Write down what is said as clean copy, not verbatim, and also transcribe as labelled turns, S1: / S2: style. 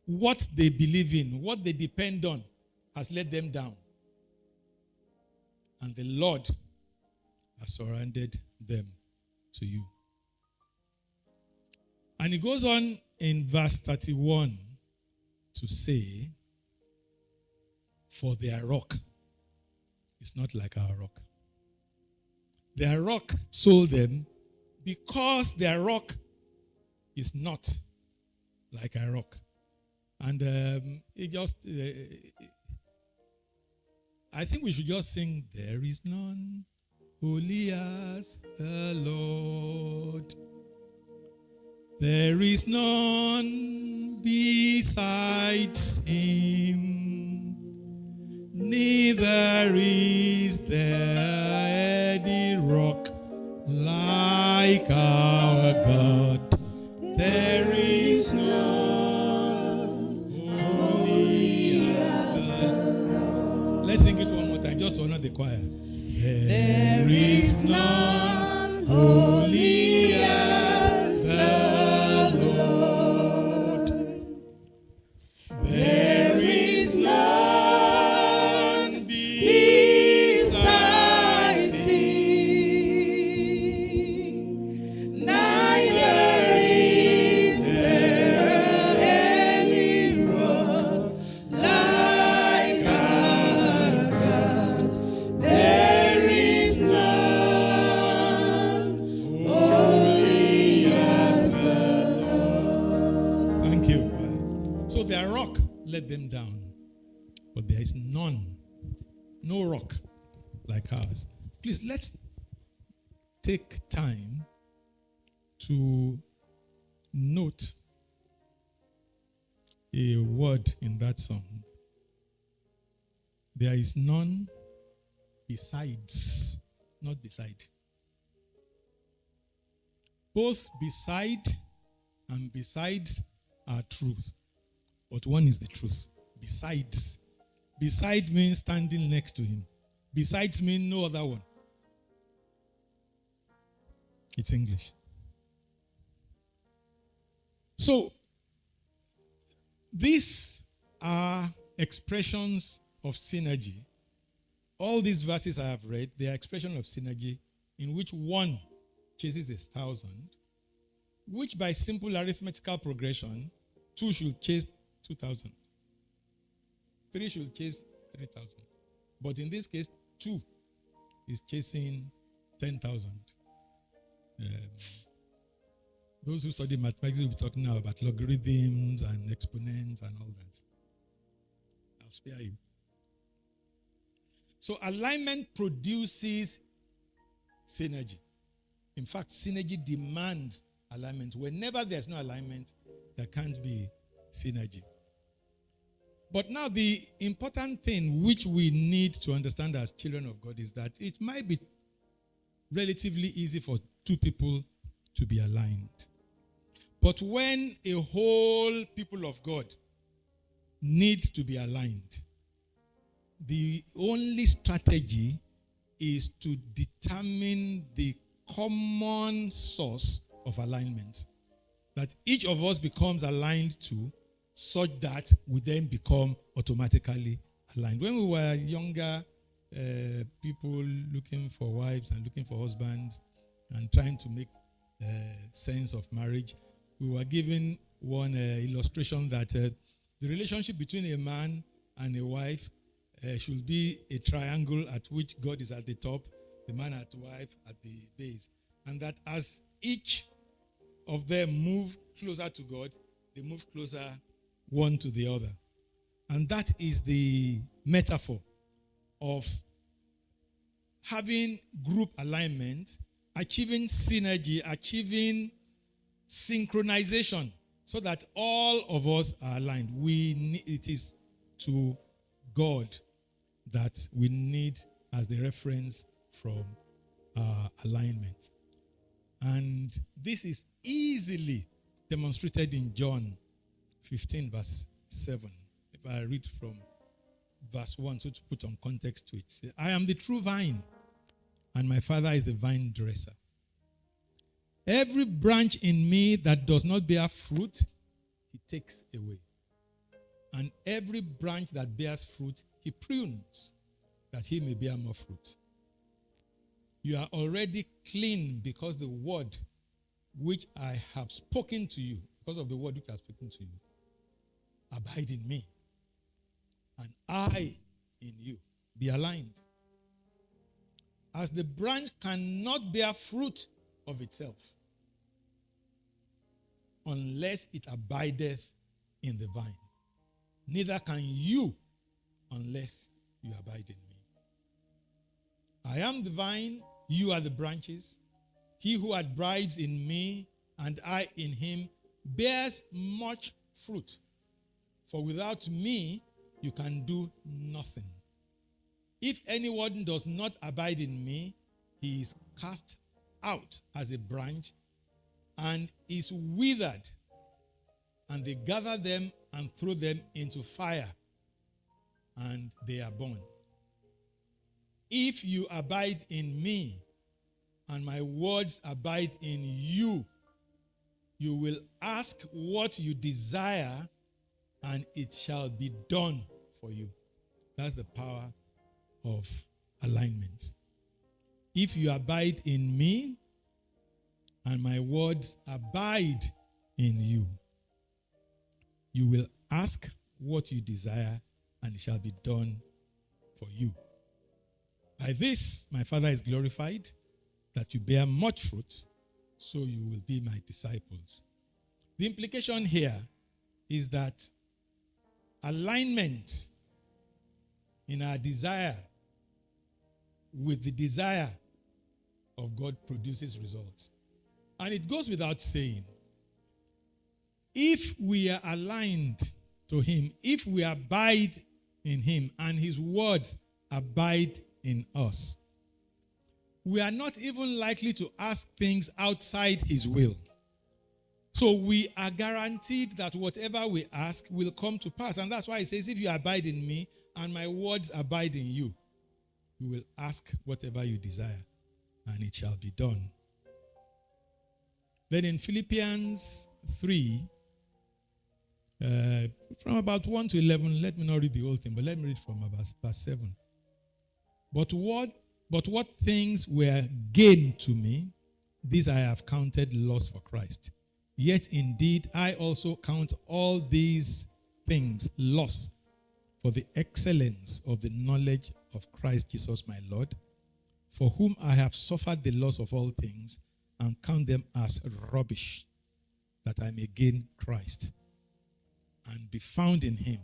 S1: what they believe in, what they depend on, has let them down. And the Lord has surrendered them to you. And it goes on in verse 31 to say, for their rock is not like our rock. Their rock sold them because their rock is not like our rock. And I think we should just sing, there is none holy as the Lord. There is none besides him, neither is there any rock like our God. There is none holy as the Lord. Let's sing it one more time, just to honor the choir. There is none holy as the Lord. There is none besides him, neither is there any rock like our God. There is none holy as the Lord. Thank you. So their rock let them down, but there is no rock like ours. Please, let's take time to note a word in that song. There is none besides, not beside. Both beside and besides are truth, but one is the truth. Besides. Beside means standing next to him. Besides means no other one. It's English. So, these are expressions of synergy. All these verses I have read, they are expressions of synergy in which one chases 1,000, which by simple arithmetical progression, 2 should chase 2,000. 3 should chase 3,000. But in this case, 2 is chasing 10,000. Those who study mathematics will be talking now about logarithms and exponents and all that. I'll spare you. So alignment produces synergy. In fact, synergy demands alignment. Whenever there's no alignment, there can't be synergy. But now the important thing which we need to understand as children of God is that it might be relatively easy for 2 people to be aligned. But when a whole people of God needs to be aligned, the only strategy is to determine the common source of alignment that each of us becomes aligned to, such that we then become automatically aligned. When we were younger, people looking for wives and looking for husbands and trying to make sense of marriage, we were given one illustration that the relationship between a man and a wife should be a triangle at which God is at the top, the man and the wife at the base. And that as each of them move closer to God, they move closer one to the other. And that is the metaphor of having group alignment, achieving synergy, achieving synchronization, so that all of us are aligned. It is to God that we need as the reference from alignment. And this is easily demonstrated in John 15, verse 7. If I read from verse 1, so to put some context to it. I am the true vine, and my Father is the vine dresser. Every branch in me that does not bear fruit, he takes away. And every branch that bears fruit, he prunes, that he may bear more fruit. You are already clean because the word which I have spoken to you, because of the word which I have spoken to you, abide in me, and I in you. Be aligned. As the branch cannot bear fruit of itself unless it abideth in the vine, neither can you unless you abide in me. I am the vine, you are the branches. He who abides in me and I in him bears much fruit. For without me, you can do nothing. If anyone does not abide in me, he is cast out as a branch and is withered, and they gather them and throw them into fire, and they are burned. If you abide in me, and my words abide in you, you will ask what you desire, and it shall be done for you. That's the power of alignment. If you abide in me, and my words abide in you, you will ask what you desire, and it shall be done for you. By this, my Father is glorified, that you bear much fruit, so you will be my disciples. The implication here is that alignment in our desire with the desire of God produces results. And it goes without saying, if we are aligned to him, if we abide in him and his words abide in us, we are not even likely to ask things outside his will. So we are guaranteed that whatever we ask will come to pass. And that's why it says, if you abide in me and my words abide in you, you will ask whatever you desire, and it shall be done. Then in Philippians 3, from about 1 to 11, let me not read the whole thing, but let me read from about verse 7. But what things were gain to me, these I have counted loss for Christ. Yet indeed I also count all these things loss for the excellence of the knowledge of Christ Jesus my Lord, for whom I have suffered the loss of all things, and count them as rubbish, that I may gain Christ and be found in him,